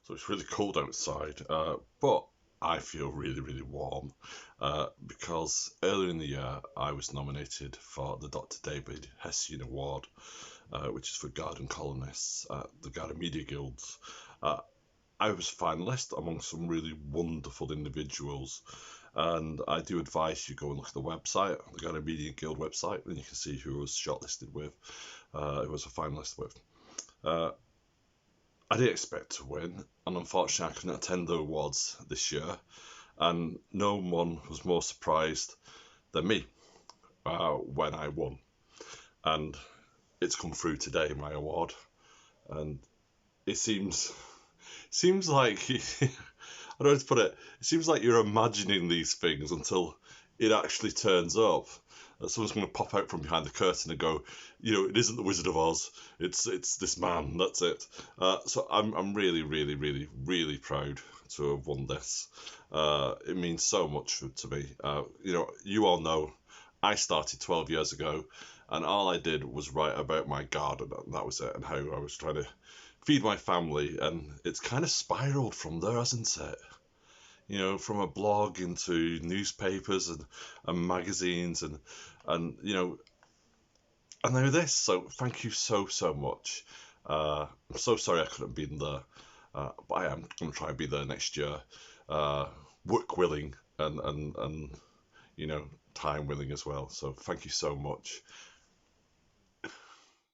so it's really cold outside. But I feel really, really warm because earlier in the year I was nominated for the Dr. David Hessayon Award, which is for Garden columnists at the Garden Media Guilds. Uh, I was a finalist among some really wonderful individuals, and I do advise you go and look at the website, the Garden Media Guild website, and you can see who I was shortlisted with, who I was a finalist with. Uh, I didn't expect to win, and unfortunately, I couldn't attend the awards this year, and no one was more surprised than me when I won. And it's come through today, my award, and it seems like I don't know how to put it. It seems like you're imagining these things until it actually turns up. Someone's going to pop out from behind the curtain and go, it isn't the Wizard of Oz. It's this man. That's it. So I'm really, really, really, really proud to have won this. It means so much to me. You all know I started 12 years ago, and all I did was write about my garden, and that was it, and how I was trying to feed my family, and it's kind of spiraled from there, hasn't it? From a blog into newspapers and magazines and and now this. So thank you so much. I'm so sorry I couldn't be in there, but I am going to try and be there next year, work willing and time willing as well. So thank you so much.